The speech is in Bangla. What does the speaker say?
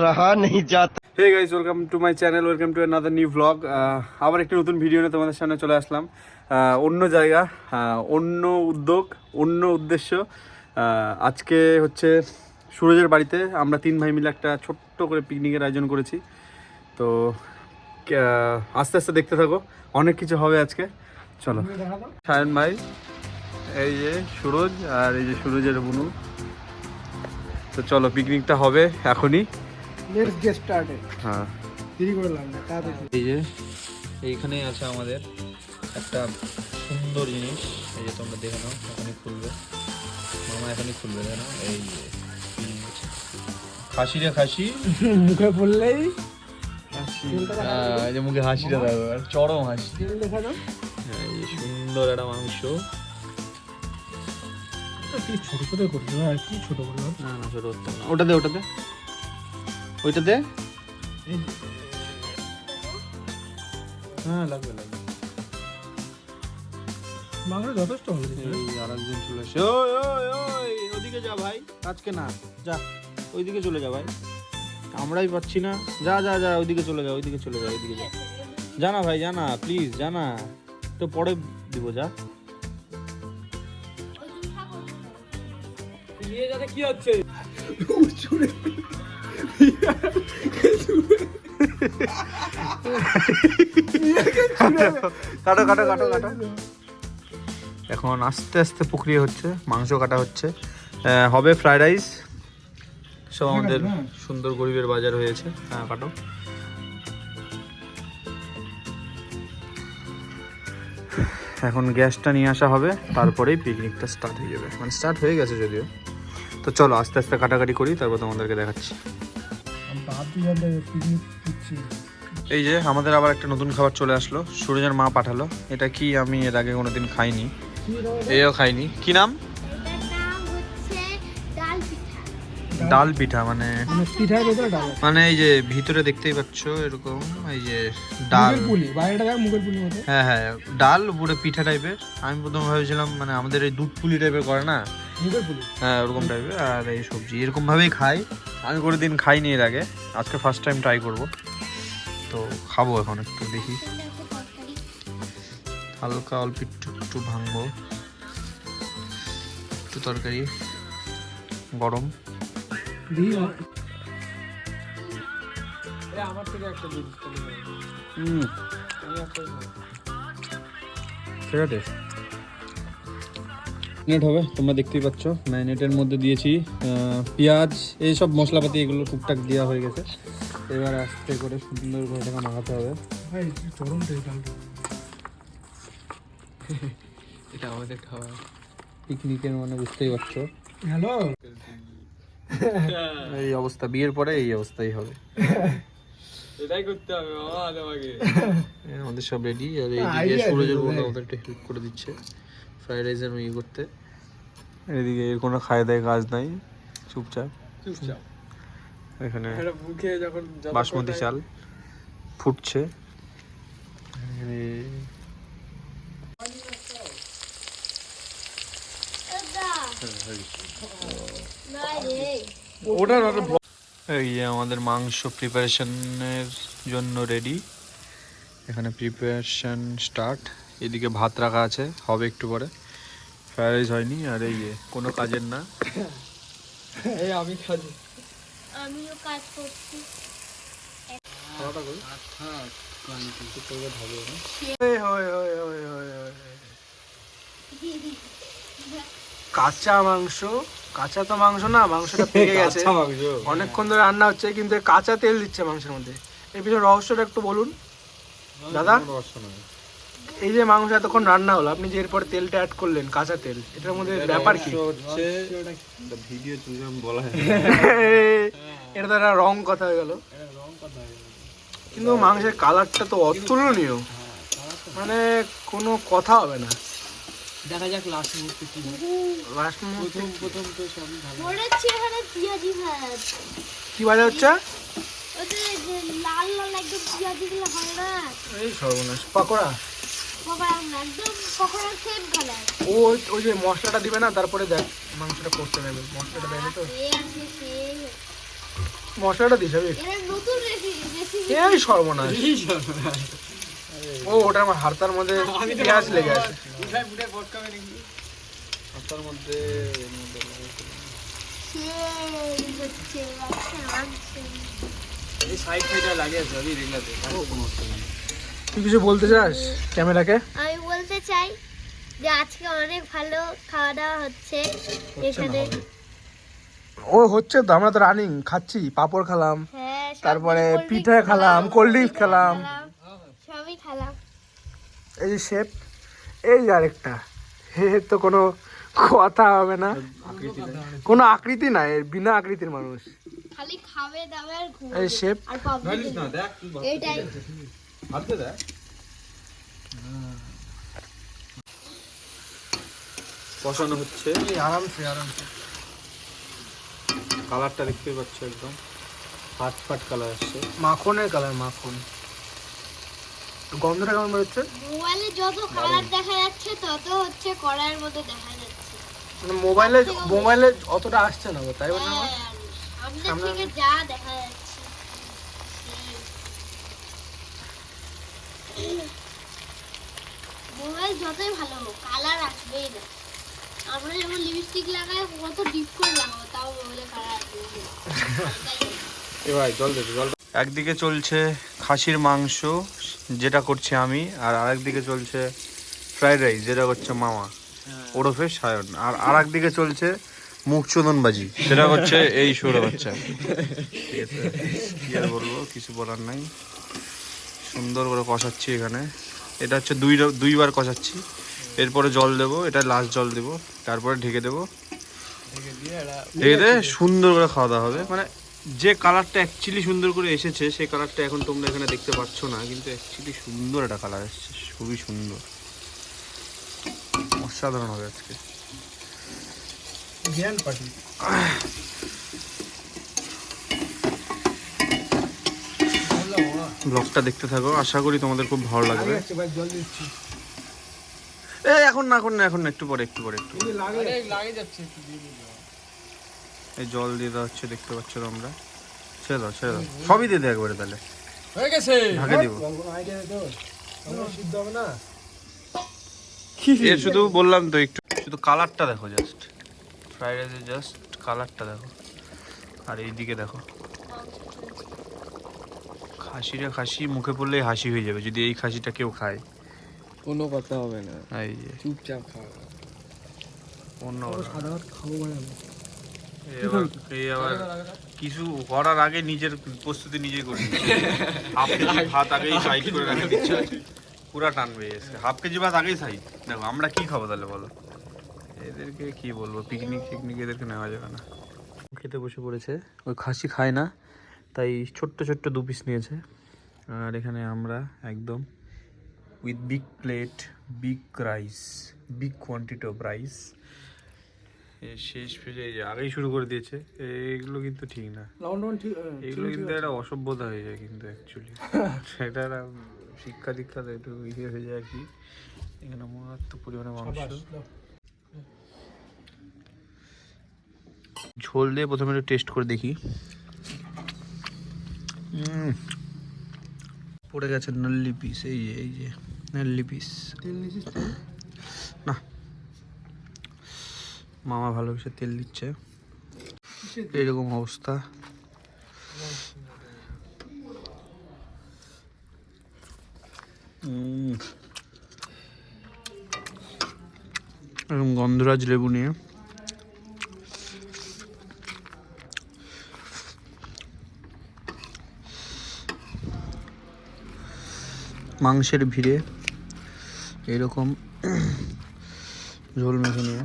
रहा नहीं जाता। Hey guys, welcome to my channel, welcome to another new vlog. আবার একটি নতুন ভিডিও নিয়ে তোমাদের সামনে চলে আসলাম। অন্য জায়গা, অন্য উদ্যোগ, অন্য উদ্দেশ্য। আজকে হচ্ছে সুরজের বাড়িতে আমরা 3 ভাই মিলে একটা ছোট্ট করে পিকনিকের আয়োজন করেছি। তো আস্তে আস্তে দেখতে থাকো, অনেক কিছু হবে আজকে। চলো। সায়ন ভাই, এই যে সুরজ, আর এই যে সুরজের বুনু। তো চলো, পিকনিকটা হবে এখনই। Let's get started. হ্যাঁ, দেরি করে লাভ নেই, তাড়াতাড়ি। এই যে এইখানেই আছে আমাদের একটা সুন্দর জিনিস। এই যে তোমরা দেখে নাও, এখনই খুলবে মামা, এখনই খুলবে, তাই না? এই যে খাসি রে খাসি, মুখে পড়লেই এই যে মুখে হাসিটা দেখো, আর চরম হাসি। দেখা দাও। এই যে সুন্দর একটা মাংস। কি ছোট ছোট করছো, আর কি ছোট করছো? না না, ছোট হচ্ছে না। ওটাতে ওটাতে ওইটাতে, হ্যাঁ লাগবে লাগবে। মাংস যথেষ্ট হবে। এই আরেকজন চলে এসে, ওই ওই ওই ওদিকে যা ভাই, আজকে না, যা ওইদিকে চলে যা ভাই, আমরাই পাচ্ছি না। যা যা যা, ওইদিকে চলে যা, ওইদিকে চলে যা, ওইদিকে যা। জানা ভাই, জানা প্লিজ, জানা তো পরে দিব। যা কি হচ্ছে? কাটো কাটো কাটো কাটো। এখন আস্তে আস্তে প্রক্রিয়া হচ্ছে, মাংস কাটা হচ্ছে, হবে ফ্রাইড রাইস। সব আমাদের সুন্দর গরিবের বাজার হয়েছে। হ্যাঁ কাটো। এখন গ্যাসটা নিয়ে আসা হবে, তারপরেই পিকনিকটা স্টার্ট হয়ে যাবে, মানে স্টার্ট হয়ে গেছে যদিও। তো চলো আস্তে আস্তে কাটাকাটি করি, তারপর তোমাদেরকে দেখাচ্ছি। এই যে আমাদের আবার একটা নতুন খাবার চলে আসলো, সুরজের মা পাঠালো। এটা কি, আমি এর আগে কোনোদিন খাইনি, এও খাইনি। কি নাম? ডাল পিঠা। মানে পিঠার ভেতরে ডাল, মানে এই যে ভিতরে দেখতেই পাচ্ছ এরকম, এই যে ডাল পুলি, বাইরেটা দেখ মুগের পুলি মতো। হ্যাঁ হ্যাঁ, ডাল উপরে পিঠা টাইপের। আমি প্রথমে ভাবছিলাম মানে আমাদের এই দুধ পুলি টাইপের করে না, মুগের পুলি, হ্যাঁ ওরকম টাইপের। আর এই সবজি এরকম ভাবেই খাই, আমি কোনোদিন খাইনি এর আগে, আজকে ফার্স্ট টাইম ট্রাই করব। তো খাবো এখন, একটু দেখি, হালকা অল্প একটু একটু ভাঙবো, একটু তরকারি গরম। আমার থেকে একটা দিন ঠিক আছে, ম্যারিনেট হবে, তোমরা দেখতেই পাচ্ছ। ম্যারিনেটের মধ্যে দিয়েছি পেঁয়াজ, এইসব মশলাপাতি, এগুলো টুকটাক দেওয়া হয়ে গেছে। এবার আস্তে করে সুন্দর করে টাকা মাখাতে হবে। ভাই চরম টেস্ট। এটা আমাদের খাওয়া পিকনিকের, মানে বুঝতেই পারছো। হ্যালো, এই অবস্থা, বিয়ের পরে এই অবস্থাই হবে। এটাই করতে হবে বাবা আমাকে। আমাদের সব রেডি, আর এইদিকে সুরজের বন্ধু আমাদেরকে হেল্প করে দিচ্ছে ফ্রাইড রাইসের ইয়ে করতে। এদিকে এর কোনো খায় দায় কাজ নাই, চুপচাপ চুপচাপ। এখানে মুখে যখন বাসমতি চাল ফুটছে। এই যে আমাদের মাংস প্রিপারেশনের জন্য রেডি, এখানে প্রিপারেশন স্টার্ট। এদিকে ভাত রাখা আছে, হবে একটু পরে। ফ্রাইড রাইস হয়নি, আর এই যে কোনো কাজের না, এই আমি কাজ, আমিও কাজ করছি। খাওয়াটা করি। কাঁচা মাংস, কাঁচা তো মাংস না, মাংসটা পেকে গেছে, অনেকক্ষণ ধরে রান্না হচ্ছে, কিন্তু কাঁচা তেল দিচ্ছে মাংসের মধ্যে। এর পিছনে রহস্যটা একটু বলুন দাদা। এই যে মাংস এতক্ষণ রান্না হলো, আপনি যে এরপর তেলটা অ্যাড করলেন, কাঁচা তেল, এটার মধ্যে ব্যাপার কি? হচ্ছে ভিডিও তুললাম বলা এটা তো একটা রং কথা হয়ে গেল। কিন্তু মাংসের কালারটা তো অতুলনীয়, মানে কোনো কথা হবে না। দেখা যাক লাস্ট মুহূর্তে কি হয়। লাস্ট মুহূর্তে প্রথম তো সবই ভালো। মরেছে এখানে পিয়াজি ভাত। কি বাজা হচ্ছে? ওতে যে লাল লাল একদম পিয়াজি গুলো হয় না, এই সর্বনাশ, পকোড়া। বাবা একদম পকোড়ার সেম কালার। ওই যে মশলাটা দিবে না, তারপরে দেখ মাংসটা কষতে নেবে, মশলাটা দেবে তো। এই আছে সেই মশলাটা দিস হবে এটা নতুন রেসিপি। এই সর্বনাশ। ও ওটা আমার হাড়তার মধ্যে পেঁয়াজ লেগে আছে। হাতার মধ্যে সেই হচ্ছে একটা মাংস। এই সাইড সাইডে লাগে সবই রেগুলাতে তুই কিছু বলতে চাস ক্যামেরাকে? আমি বলতে চাই যে আজকে অনেক ভালো খাওয়া দাওয়া হচ্ছে এখানে। ও হচ্ছে তো, আমরা তো রানিং খাচ্ছি, পাপড় খেলাম, হ্যাঁ, সব তারপরে cold drinks পিঠা খেলাম, cold drinks খেলাম। সবই খেলাম। এই যে শেফ, এই যে আরেকটা, এর তো কোনো কথা হবে না, কোনো আকৃতি নাই, এর বিনা আকৃতির মানুষ। খালি খাবে দাবে আর ঘুমাবে। এই শেফ আর পাবলিক না দেখ তুই এইটাই হাতে দেখ। কষানো হচ্ছে, আরামসে আরামসে। কালারটা দেখতে পাচ্ছ একদম ফাট ফাট কালার আসছে। মাখনের কালার, মাখন। গন্ধটা কেমন বেরোচ্ছে? মোবাইলে যত কালার দেখা যাচ্ছে তত হচ্ছে কড়াইয়ের মধ্যে দেখা যাচ্ছে। মানে মোবাইলে অতটা আসছে না গো, তাই বলে না? হ্যাঁ, সামনে থেকে যা দেখা যাচ্ছে মোবাইল যতই ভালো হোক কালার আসবেই না। আমরা যেমন লিপস্টিক লাগাই কত ডিপ করে লাগাবো তাও মোবাইলে কালার আসবে এ ভাই জল দে জল। একদিকে চলছে খাসির মাংস যেটা করছে আমি, আর আরেকদিকে চলছে ফ্রাইড রাইস যেটা করছে মামা ওরফে সায়ন, আর আরেকদিকে চলছে মুখচোদনবাজি সেটা হচ্ছে এই সৌরভ বাচ্চা। ঠিক আছে, কি আর বলবো, কিছু বলার নাই। সুন্দর করে কষাচ্ছি এখানে, এটা হচ্ছে দুইবার কষাচ্ছি, এরপরে জল দেবো, এটা লাস্ট জল দেবো, তারপরে ঢেকে দেবো, ঢেকে দিয়ে সুন্দর করে খাওয়া দাওয়া হবে। মানে যে কালারটা অ্যাকচুয়ালি সুন্দর করে এসেছে সেই কালারটা এখন তোমরা এখানে দেখতে পাচ্ছ না, কিন্তু অ্যাকচুয়ালি সুন্দর একটা কালার এসেছে, খুবই সুন্দর, অসাধারণ হবে আজকে। জ্ঞান পাটি। ব্লগটা দেখতে থাকো, আশা করি তোমাদের খুব ভালো লাগবে। জল দিচ্ছি। এখন না একটু পরে লাগে যাচ্ছে একটু দিয়ে দিই। এই জল দিয়ে দেওয়া হচ্ছে, দেখতে পাচ্ছ তোমরা। ছেড়ে দাও সবই দিয়ে দেয় একবারে, তাহলে হয়ে গেছে। ঢাকা দিব। কোনো আইডিয়া নেই তো, আমরা সিদ্ধ হবে না। এর শুধু বললাম তো, একটু শুধু কালারটা দেখো, জাস্ট ফ্রাইড রাইসের জাস্ট কালারটা দেখো, আর এইদিকে দেখো খাসিটা, খাসি মুখে পড়লেই হাসি হয়ে যাবে যদি এই খাসিটা কেউ খায়। কোনো কথা হবে না, এই যে চুপচাপ খাওয়া। অন্য সাদা ভাত খাবো মানে আমি। এই আবার কিছু করার আগে নিজের প্রস্তুতি নিজেই করে নিচ্ছে। হাফ কেজি ভাত আগেই সাইড করে রাখে দিচ্ছে, পুরা টানবে এসে। হাফ কেজি ভাত আগেই সাইড। দেখো আমরা কি খাবো তাহলে বলো, এদেরকে কি বলবো, পিকনিক এদেরকে নেওয়া যাবে না। খেতে বসে পড়েছে, ওই খাসি খায় না তাই ছোট্ট ছোট্ট 2 পিস নিয়েছে, আর এখানে আমরা একদম with big plate, big rice, big quantity of rice. শেষ পেজে আগেই শুরু করে দিয়েছে, এগুলো কিন্তু ঠিক না, এগুলো কিন্তু একটা অসভ্যতা হয়ে যায় কিন্তু অ্যাকচুয়ালি। সেটা একটা শিক্ষা দীক্ষাতে একটু ইয়ে হয়ে যায় আর কি। এখানে মারাত্মক পরিমাণে মাংস, ঝোল দিয়ে প্রথমে একটু টেস্ট করে দেখি। পড়ে গেছে নল্লি পিস, এই যে নল্লি পিস। না মামা ভালোবেসে তেল দিচ্ছে, এইরকম অবস্থা। এরকম গন্ধরাজ লেবু নিয়ে মাংসের ভিড়ে এরকম ঝোল মেখে নিয়ে